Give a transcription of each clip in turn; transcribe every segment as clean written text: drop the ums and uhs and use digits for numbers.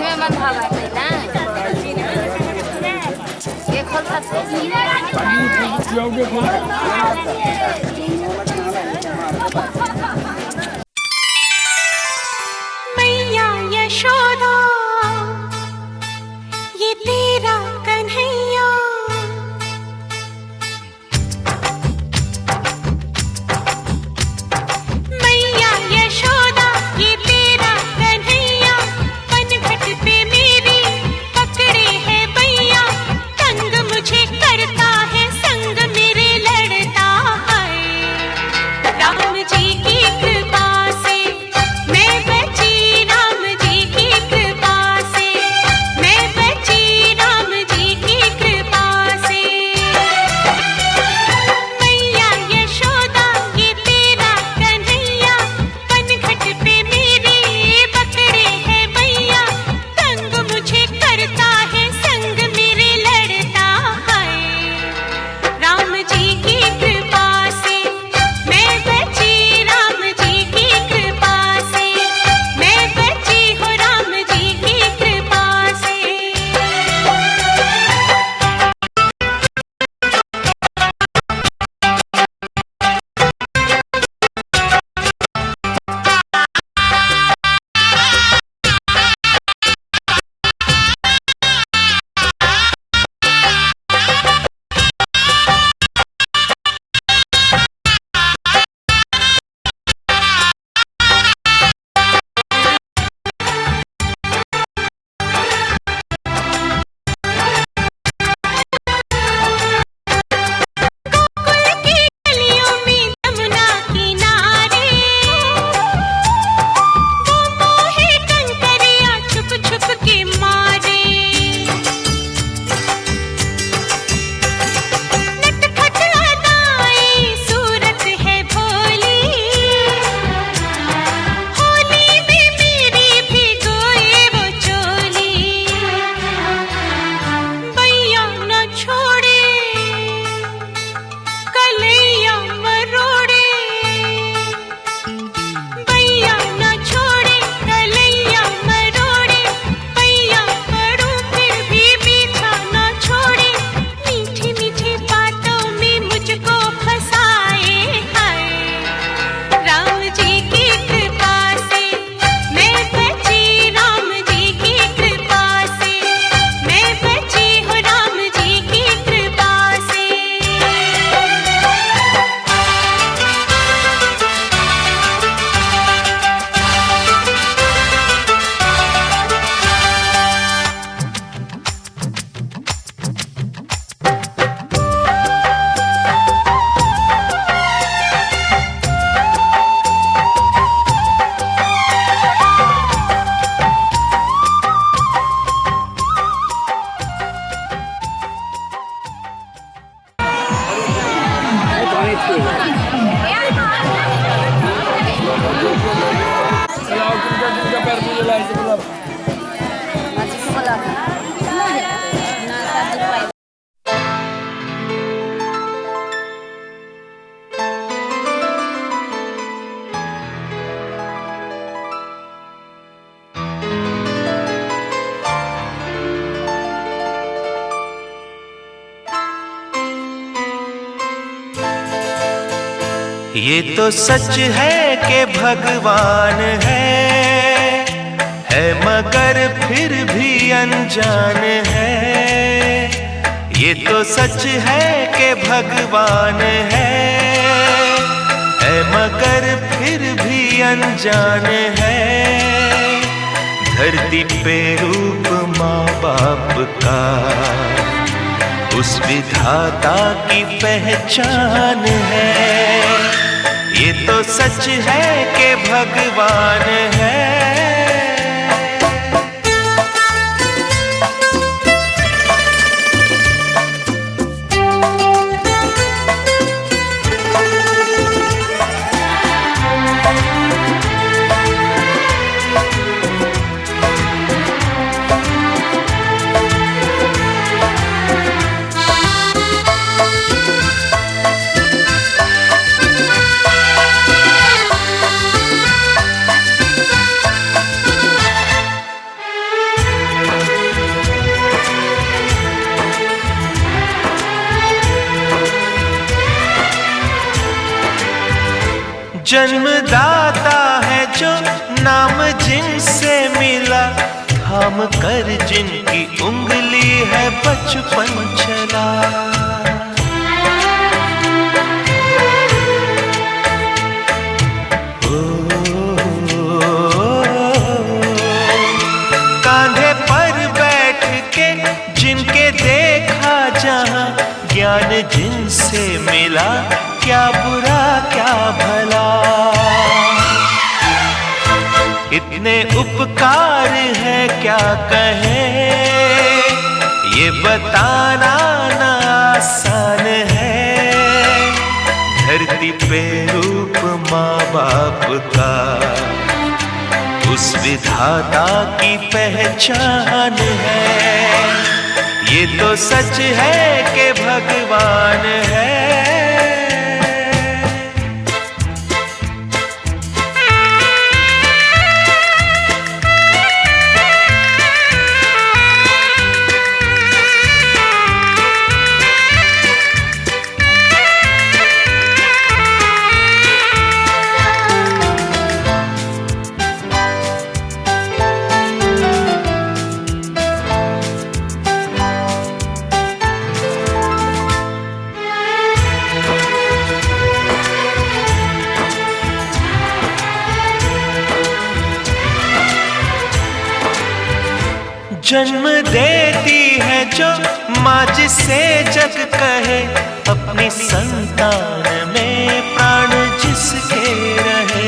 में बंधावा है ना ये खोलता से मैया यशोदा ये तेरा कन्हैया मैया यशोदा ये तेरा कन्हैया पनघट पे मेरी पकड़े है भैया तंग मुझे करता है संग मेरे लड़ता है राम जी की कृपा से मैं बची राम जी की कृपा से मैं बची राम जी की कृपा से मैया यशोदा ये तेरा कन्हैया पनघट पे मेरी पकड़े है भैया तंग मुझे करता है संग मेरे लड़ता है राम जी की कृपा से मैं बची राम जी की कृपा से मैं बची हूँ राम जी की कृपा से गोकुल की गलियों में यमुना किनारे वो मोहे कंकरिया छुप छुप के मारे नटखट अदाएं सूरत है भोली होली में मेरी भिगोए वो चोली भैया न छोड़े कलैया मरोड़े भैया न छोड़े कलैया मरोड़े भैया पड़ूं फिर भी पीछा न छोड़े मीठी मीठी बातों में मुझको फंसाए हाय राम जी की कृपा से मैं बची राम जी की कृपा से मैं बची हूँ राम जी की कृपा से ये तो सच है कि भगवान है मगर फिर भी अनजान है। ये तो सच है कि भगवान है मगर फिर भी अनजान है। धरती पे रूप माँ बाप का उस विधाता की पहचान है। ये तो सच है कि भगवान है। जन्मदाता है जो नाम जिनसे मिला, थाम कर जिनकी उंगली है बचपन चला। कांधे पर बैठ के जिनके देखा जहां, ज्ञान जिनसे मिला, क्या बुरा क्या भला। इतने उपकार है क्या कहें, ये बताना ना आसान है। धरती पे रूप माँ बाप का, उस विधाता की पहचान है। ये तो सच है कि भगवान है। जन्म देती है जो माँ जिसे जग कहे, अपनी संतान में प्राण जिसके रहे।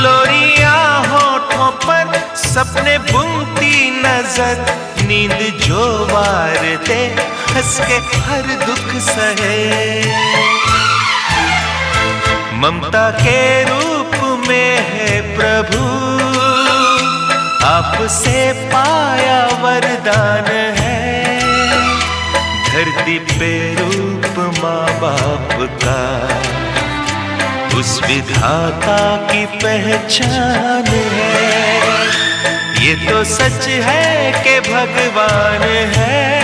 लोरियां होठों पर सपने बुनती नजर, नींद जो वार दे हंस के हर दुख सहे। ममता के रूप में है प्रभु, आपसे पाया वरदान है। धरती पे रूप माँ बाप का, उस विधाता की पहचान है। ये तो सच है कि भगवान है।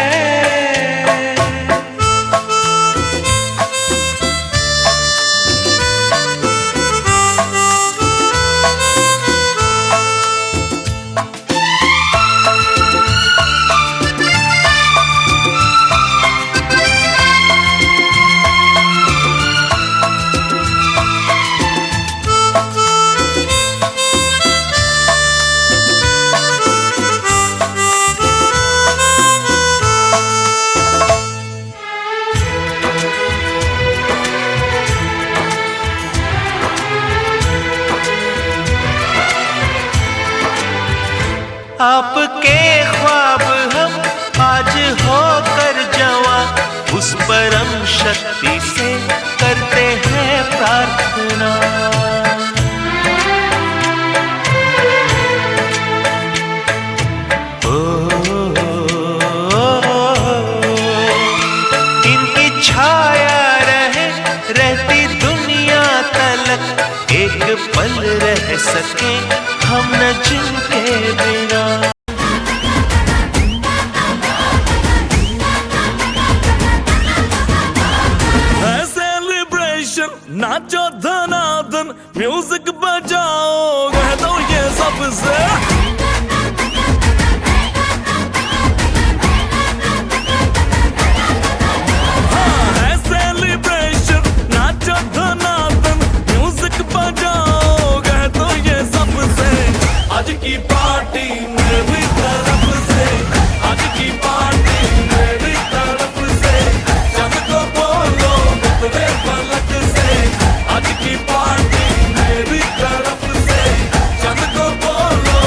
आपके ख्वाब हम आज होकर जवां, उस परम शक्ति से करते हैं प्रार्थना। इनकी छाया रहे रहती दुनिया तलक, एक पल रह सके हम न जिनके बिना। नाचो धनाधन, म्यूजिक बजाओ, कह दो ये सबसे। हाँ है सेलिब्रेशन, नाचो धनाधन, म्यूजिक बजाओ, कह दो ये सबसे। आज की पार्टी मेरी तरफ से, आज की पार्टी मेरी तरफ से। जब को बोलो उतरे पलक से, आज की पार्टी मेरी तरफ से। जब को बोलो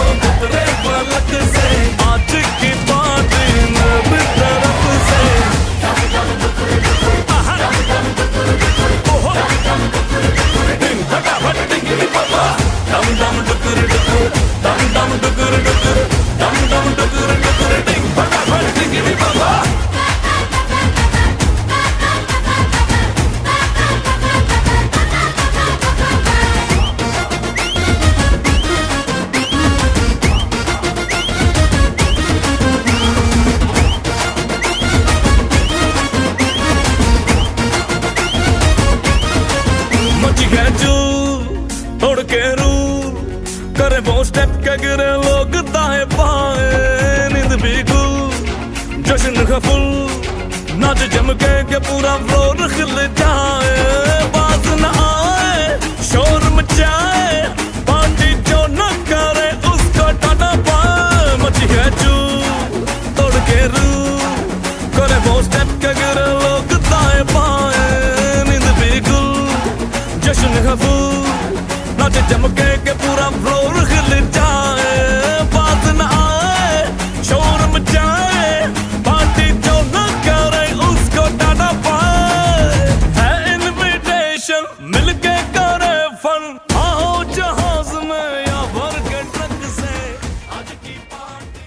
स्टेप के गिरे लोग दाएं बाएं, नींद भी गुल जश्न का फुल, नाच जम के पूरा फ्लोर खिल जाए, बाज न आए शोर मचाए, पार्टी जो न करे उसको टाटा पाए, मची है चू तोड़ के रू, करे वो स्टेप के गिरे लोग दाएं बाएं, नींद भी गुल जश्न का फुल, नाच जम के पूरा फ्लोर खिल जाए, बात न आए शोर मचाए, पार्टी जो न करे उसको टाटा पाए, है इनविटेशन मिलके करे फन, आओ जहाज में या भर के ट्रक से आज की पार्टी।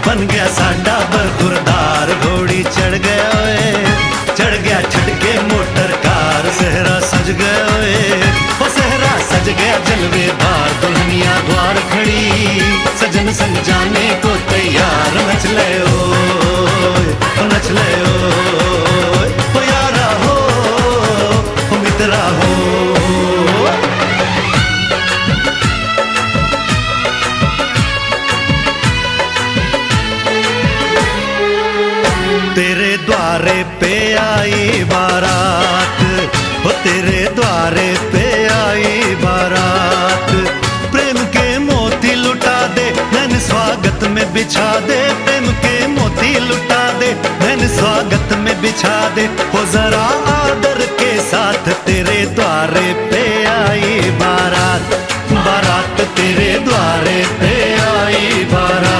बन गया साडा बरखुरदार, घोड़ी चढ़ गया ओए, चढ़ गया छटके मोटर कार। सहरा सज गया ओए, ओ सहरा सज गया जलवे बार। दुल्हनिया द्वार खड़ी, सजन संग जाने को तैयार। नच ले ओए, नच ले ओए, ओ यारा हो, ओ मित्रा हो। तेरे द्वारे पे आई बारात, ओ तेरे द्वारे पे आई बारात। प्रेम के मोती लुटा दे, मैंने स्वागत में बिछा दे। प्रेम के मोती लुटा दे, मैंने स्वागत में बिछा दे। हो जरा आदर के साथ तेरे द्वारे पे आई बारात। बारात तेरे द्वारे पे आई बारात।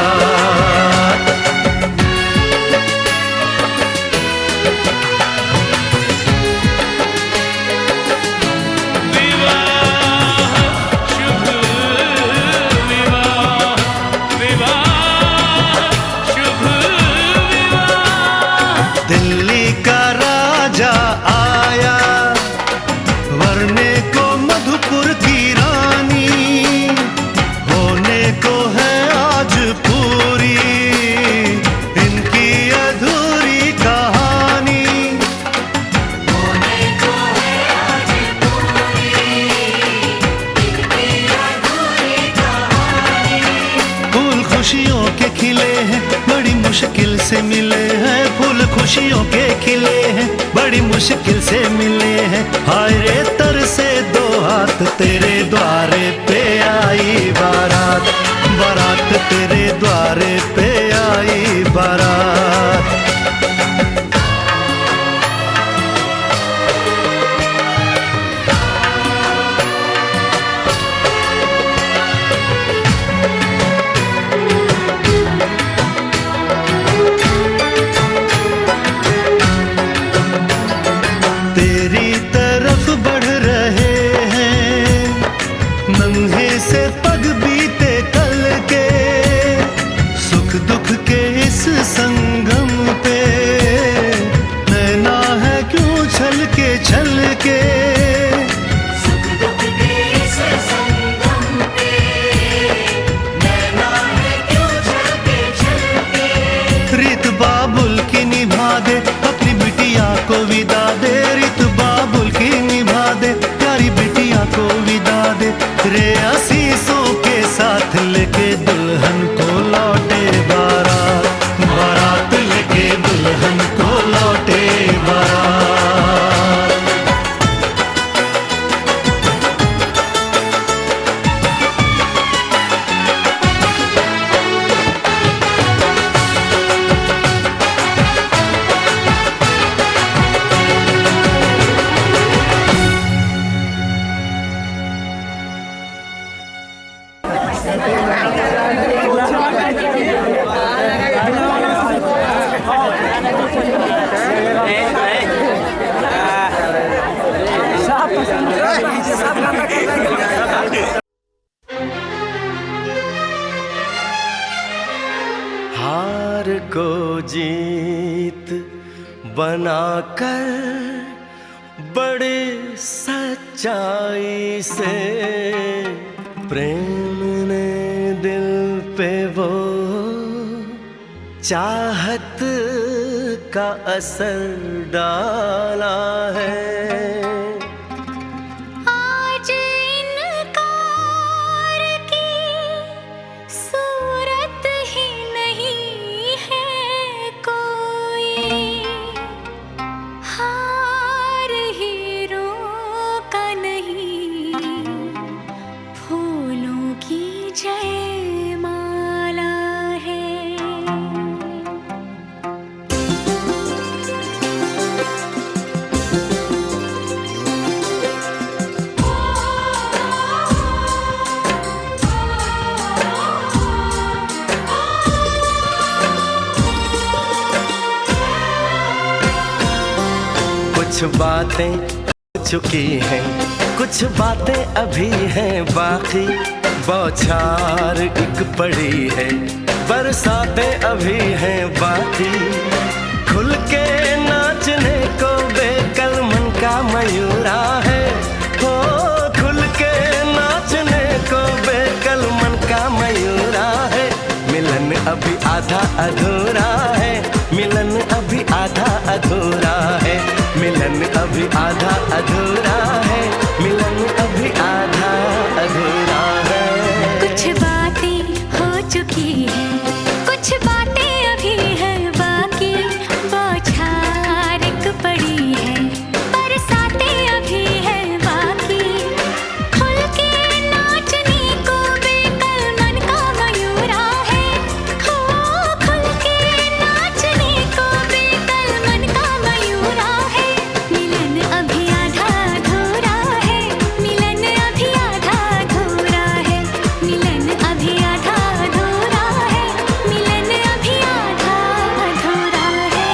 खुशियों के खिले हैं, बड़ी मुश्किल से मिले हैं। फूल खुशियों के खिले हैं, बड़ी मुश्किल से मिले हैं। हाय रे तर से दो हाथ, तेरे द्वारे पे आई बारात। बारात तेरे द्वारे पे आई बारात। संगम पे नैना है क्यों छल के सुख दुख के इस संगम पे नैना है क्यों छल के। रीत बाबुल की निभा दे, अपनी बिटिया को विदा दे। रीत बाबुल की निभा दे, प्यारी बिटिया को विदा दे। रे आशीषों के साथ लेके दुल्हन को लौटे बारात। बारात लेके दुल्हन को लौटे बारात। हार को जीत बनाकर बड़े सच्चाई से प्रेम ने दिल पे वो चाहत का असर डाला है। हार ही कुछ बातें हो चुकी हैं, कुछ बातें अभी हैं बाकी, बौछार एक पड़ी है, बरसातें अभी हैं बाकी। खुल के नाचने को बेकल मन का मयूरा है, हो खुल के नाचने को बेकल मन का मयूरा है। मिलन अभी आधा अधूरा है, मिलन अभी आधा अधूरा है, मिलन अभी आधा अधूरा है, मिलन अभी आधा अधूरा है। कुछ बातें हो चुकी हैं, कुछ बातें अभी हैं बाकी, बौछार एक पड़ी है, बरसातें अभी हैं बाकी। खुल के नाचने को बेकल मन का मयूरा है, हो खुल के नाचने को बेकल मन का मयूरा है। मिलन अभी आधा अधूरा है, मिलन अभी आधा अधूरा है, मिलन अभी आधा अधूरा है, मिलन अभी आधा अधूरा है।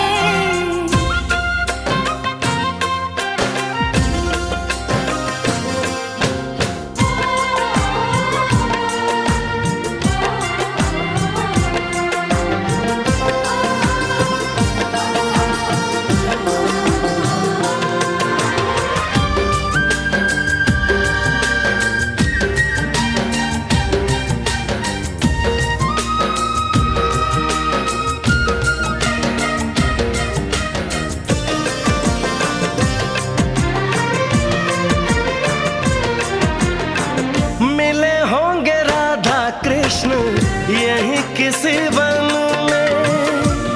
मिले होंगे राधा कृष्ण यही किसी वन में,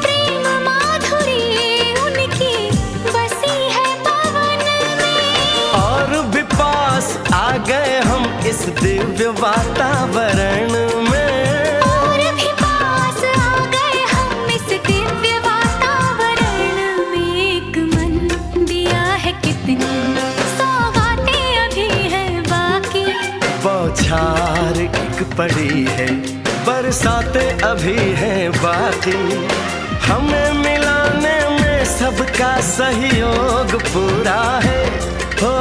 प्रेम माधुरी उनकी बसी है पवन में, और भी पास आ गए हम इस दिव्य वातावरण में। और भी पास आ गए हम इस दिव्य वातावरण में। एक मन दिया है कितनी सौगातें अभी हैं बाकी, बौछार एक पड़ी है, बरसातें अभी हैं बाकी। हमें मिलाने में सबका सहयोग पूरा है, हो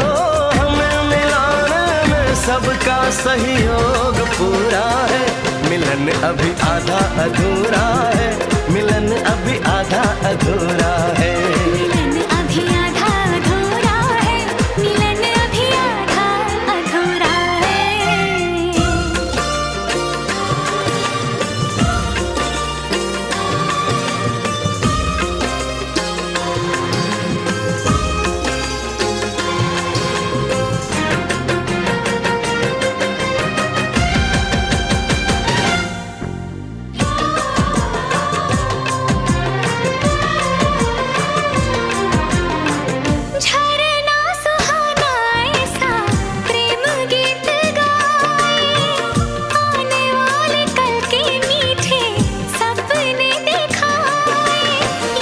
हमें मिलाने में सबका सहयोग पूरा है। मिलन अभी आधा अधूरा है, मिलन अभी आधा अधूरा है। मिलन अभी आधा अधूरा है, मिलन अभी आधा अधूरा है। झरना सुहाना ऐसा प्रेम गीत गाए, आने वाले कल के मीठे सपने दिखाए।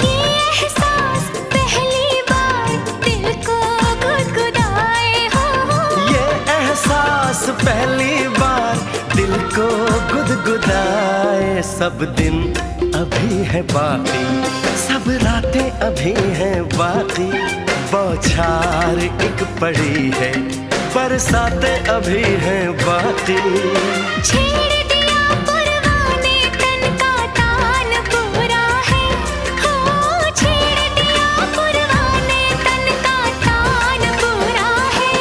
ये एहसास पहली बार दिल को गुदगुदाए, हो ये एहसास पहली बार दिल को गुदगुदाए। सब दिन अभी है बाकी, सब रातें अभी हैं बाकी, बौछार एक पड़ी है, बरसातें अभी हैं बाकी। छेड़ दिया परवाने तन का तान पूरा है, हो छेड़ दिया परवाने तन का तान पूरा है।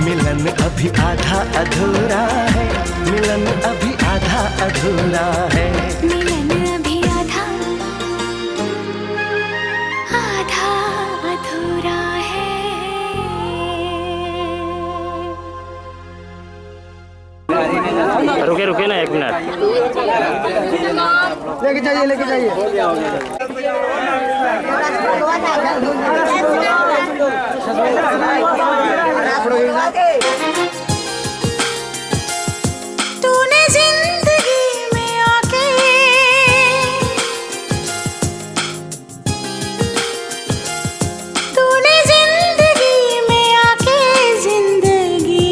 मिलन अभी आधा अधूरा है, मिलन अभी आधा अधूरा है। मिलन अभी आधा आधा अधूरा है। रुके रुके ना एक मिनट। लेके जाइए लेके जाइए। तूने जिंदगी में आके तूने जिंदगी में आके जिंदगी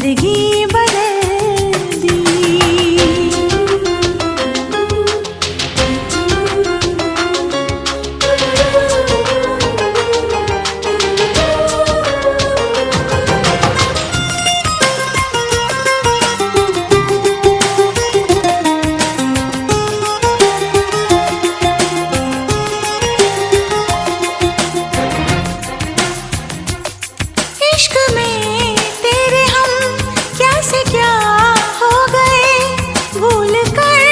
जिंदगी बदल दी। इश्क में तेरे हम क्या से क्या हो गए, भूल कर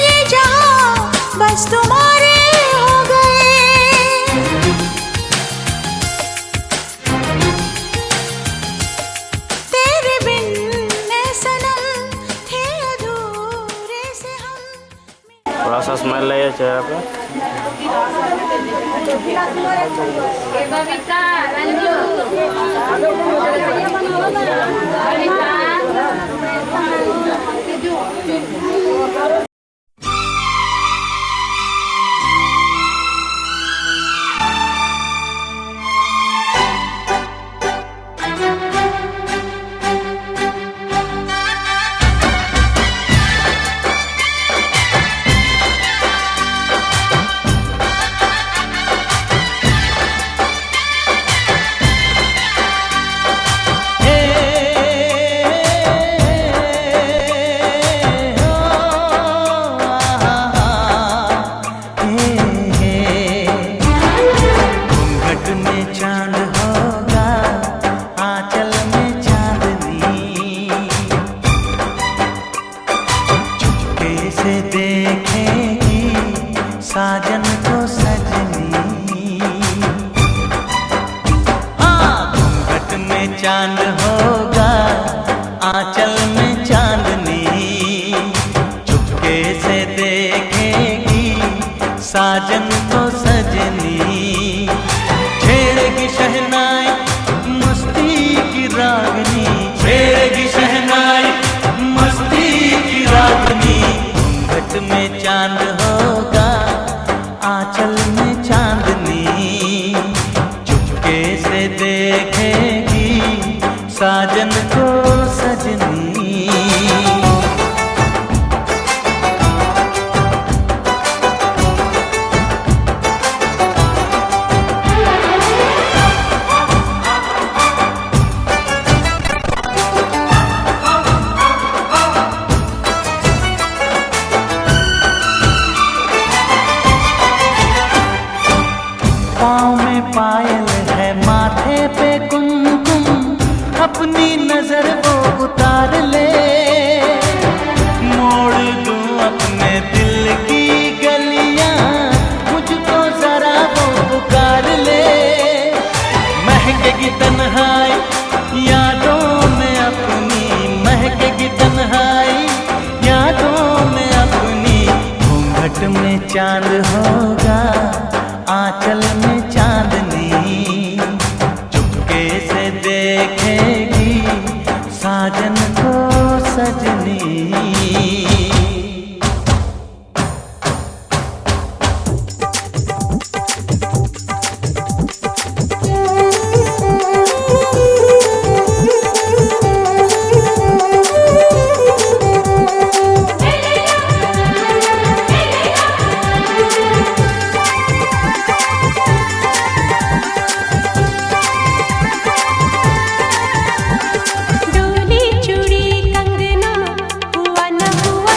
ये जहां बस तुम्हारे हो गए। तेरे बिन मैं सनम थे अधूरे से हम। थोड़ा सा स्माइल लाइए चेहरा पे। बबीता रंजू साजन को सजनी। हाँ, घूंघट में चांद होगा, आंचल में चांदनी, चुपके से देखेगी साजन को सजनी। छेड़ेगी शहनाई मस्ती की रागनी, छेड़ेगी शहनाई मस्ती की रागनी। घूंघट में चांद होगा, आंचल में चांदनी, चुपके से देखेगी साजन को सजनी। पाँव में पायल है, माथे पे कुमकुम, अपनी नजर वो उतार ले। मोड़ दूं अपने दिल की गलियां, मुझको जरा वो पुकार ले। महकेगी तन्हाई यादों में अपनी, महकेगी तन्हाई यादों में अपनी। घूंघट में चांद होगा, आंचल में चांदनी, चुपके से देखेगी साजन को सजनी। डोली चूड़ी कंगना हुआ न हुआ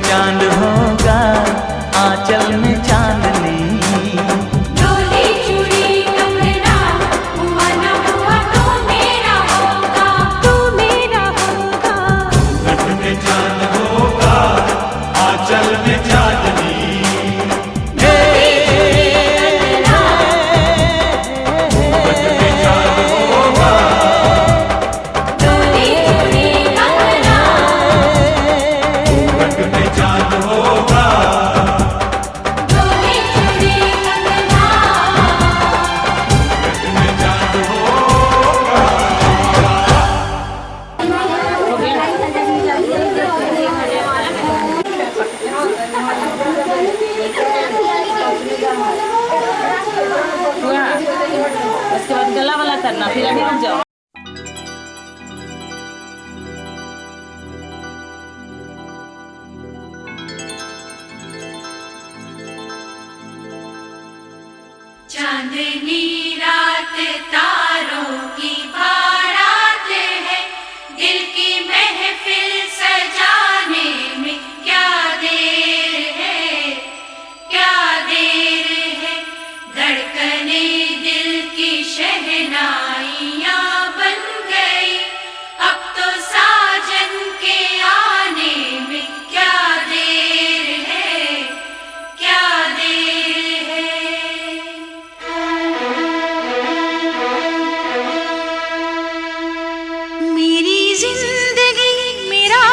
चांद होगा आंचल में चांदनी। डोली चूड़ी कंगना हुआ न हुआ तो मेरा होगा, तो मेरा होगा। घूंघट में चांद होगा आंचल में चांदनी। उसके बाद गला वाला करना, फिर आगे रुक जाओ। चांदनी रात तारों की बारात है, दिल की महफिल सजाने में क्या देर है, क्या देर है। धड़कने दिल की शहनाइयाँ बन गई, अब तो साजन के आने में क्या देर है, क्या देर है। मेरी जिंदगी मेरा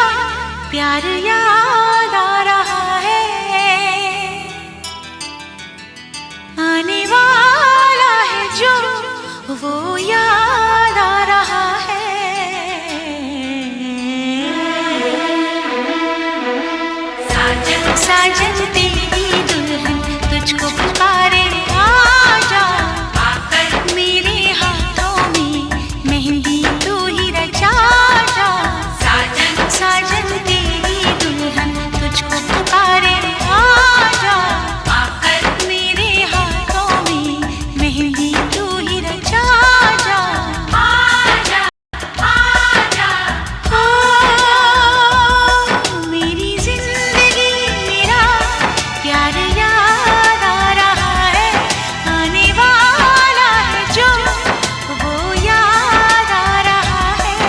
प्यार याद आ रहा है, आने वाला है जो वो याद आ रहा है। साजन साजन तेरी दुल्हन तुझको पुकारे, आजा आकर मेरे हाथों में मेहंदी तू ही रचा जा। साजन साजन तेरी दुल्हन तुझको पुकारे, आजा आकर मेरे हाथों में मेहंदी तू ही रचा जा। आजा आजा ओ मेरी जिंदगी मेरा प्यार याद आ रहा है, आने वाला है जो वो याद आ रहा है।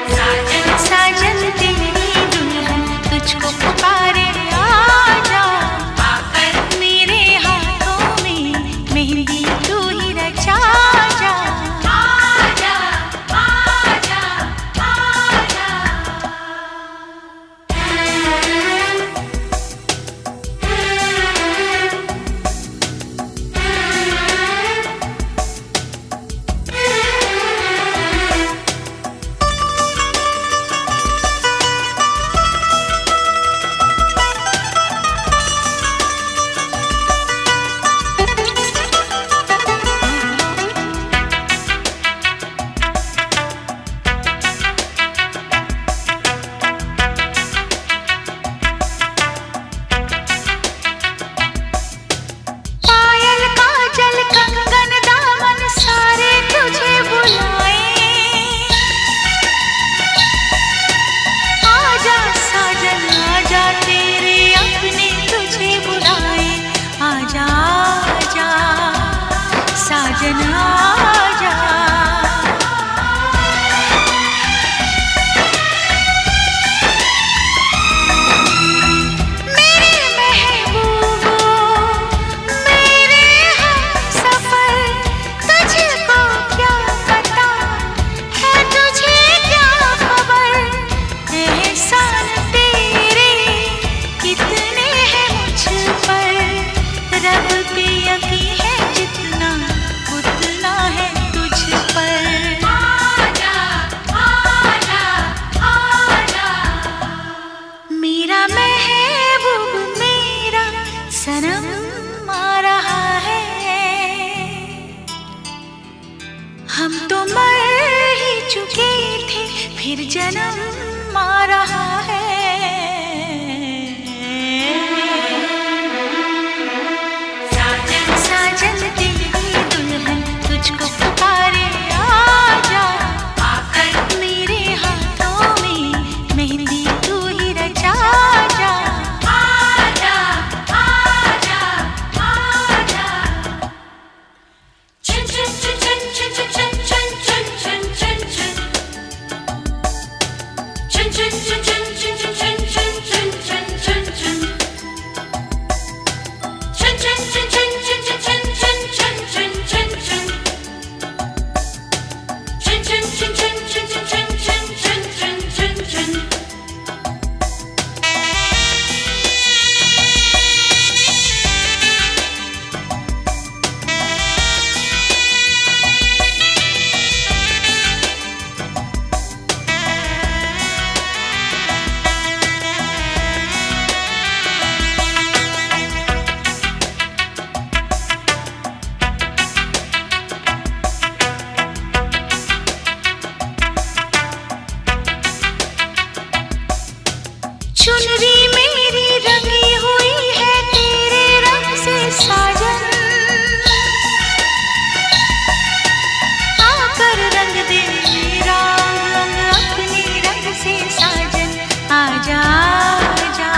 साजन साजन तेरी दुल्हन तुझको पुकारे, आजा आकर मेरे हाथों में मेहंदी तू ही रचा जा। आजा आजा आजा। पायल काजल कंगन दामन सारे तुझे बुलाए, आजा साजन आजा तेरे अपने तुझे बुलाए। आजा आजा साजन आजा। मेरे महबूबो मेरे हमसफर, तुझको क्या पता है, तुझे क्या खबर। एहसान तेरे कितने हैं मुझ पर, रब पे यकीन है जितना उतना है तुझ पर। आजा आजा आजा मेरा महबूब मेरा सनम आ रहा है, हम तो मर ही चुके थे फिर जन्म आ रहा है। साजन साजन तेरी दुल्हन तुझको पुकारे, आजा आकर मेरे चुनरी मेरी रंगी हुई है तेरे रंग से साजन, आकर रंग दे मेरा रंग अपने रंग से साजन। आजा आजा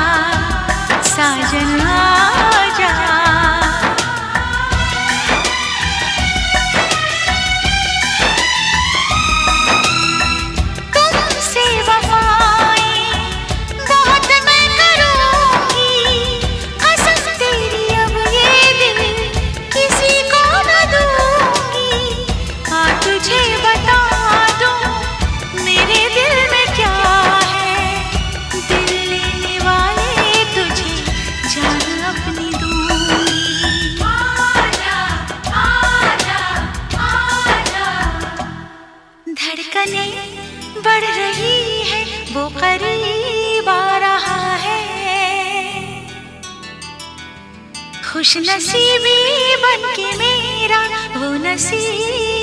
साजन आजा। तुमसे वफाएं बहुत मैं करूंगी, कसम तेरी अब ये दिल किसी को न दूंगी। आ तुझे बता दूं मेरे दिल में क्या है, दिल लेने वाले तुझे जान अपनी दूंगी। आजा आजा आजा। धड़कनें बढ़ रही है वो करीब आ रहा है, खुश नसीबी बन के मेरा वो नसीब